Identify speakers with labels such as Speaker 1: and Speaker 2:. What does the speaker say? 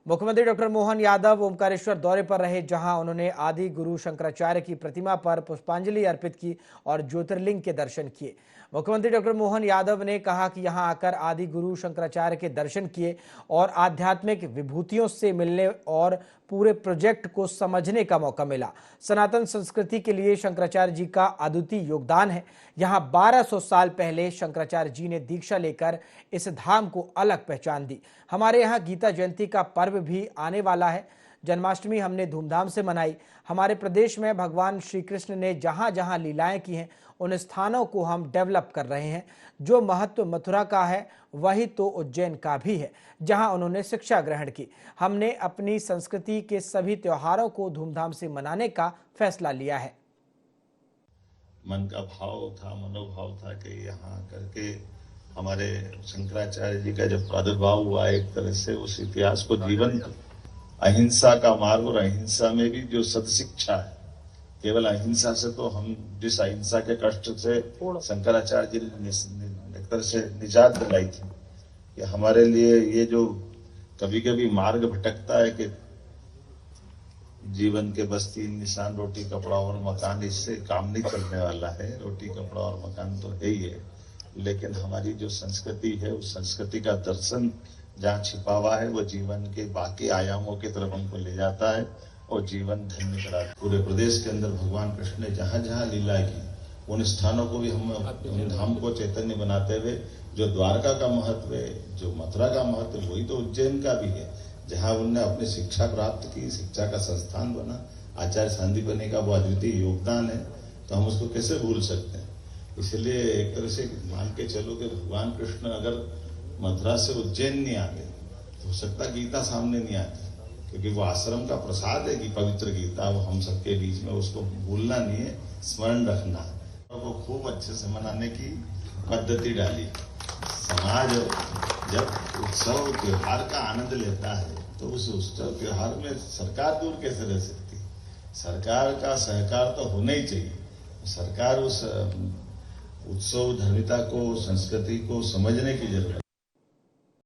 Speaker 1: मुख्यमंत्री डॉक्टर मोहन यादव ओमकारेश्वर दौरे पर रहे, जहां उन्होंने आदि गुरु शंकराचार्य की प्रतिमा पर पुष्पांजलि अर्पित की और ज्योतिर्लिंग के दर्शन किए। मुख्यमंत्री डॉक्टर मोहन यादव ने कहा कि यहां आकर आदि गुरु शंकराचार्य के दर्शन किए और आध्यात्मिक विभूतियों से मिलने और पूरे प्रोजेक्ट को समझने का मौका मिला। सनातन संस्कृति के लिए शंकराचार्य जी का अद्वितीय योगदान है। यहाँ 1200 साल पहले शंकराचार्य जी ने दीक्षा लेकर इस धाम को अलग पहचान दी। हमारे यहाँ गीता जयंती का पर्व भी आने वाला है। जन्माष्टमी हमने धूमधाम से मनाई। हमारे प्रदेश में भगवान श्री कृष्ण ने जहाँ जहाँ लीलाएं की हैं, उन स्थानों को हम डेवलप कर रहे हैं। जो महत्व मथुरा का है, वही तो उज्जैन का भी है, जहां उन्होंने शिक्षा ग्रहण की। हमने अपनी संस्कृति के सभी त्योहारों को धूमधाम से मनाने का फैसला लिया है।
Speaker 2: मन का भाव था, मनोभाव था कि यहाँ करके हमारे शंकराचार्य जी का जब प्रादुर्भाव हुआ, एक तरह से उस इतिहास को जीवंत, अहिंसा का मार्ग और अहिंसा में भी जो सदशिक्षा है, केवल अहिंसा से तो हम जिस अहिंसा के कष्ट से शंकराचार्य जी ने एक तरह से निजात दिलाई थी, कि हमारे लिए ये जो कभी कभी मार्ग भटकता है कि जीवन के बस 3 निशान रोटी कपड़ा और मकान, इससे काम नहीं चलने वाला है। रोटी कपड़ा और मकान तो है ही है, लेकिन हमारी जो संस्कृति है, उस संस्कृति का दर्शन जहाँ छिपा हुआ है, वो जीवन के बाकी आयामों की तरफ हमको ले जाता है और जीवन धन्य कराता है। पूरे प्रदेश के अंदर भगवान कृष्ण ने जहाँ जहाँ लीला की, उन स्थानों को भी हम धाम को चैतन्य बनाते हुए, जो द्वारका का महत्व है, जो मथुरा का महत्व है, वही तो उज्जैन का भी है, जहाँ उनने अपनी शिक्षा प्राप्त की, शिक्षा का संस्थान बना। आचार्य सांदीपनि का वो अद्वितीय योगदान है, तो हम उसको कैसे भूल सकते हैं। इसलिए एक तरह से मान के चलो कि भगवान कृष्ण अगर मथुरा से उज्जैन नहीं आते, तो हो सकता गीता सामने नहीं आती, क्योंकि वो आश्रम का प्रसाद है कि पवित्र गीता, वो हम सबके बीच में, उसको भूलना नहीं है, स्मरण रखना है। और वो खूब अच्छे से मनाने की पद्धति डाली। समाज जब उत्सव त्योहार का आनंद लेता है, तो उस उत्सव त्योहार में सरकार दूर कैसे रह सकती है। सरकार का सहकार तो होना ही चाहिए। सरकार उस उत्सव धर्मिता को, संस्कृति को समझने की जरूरत है।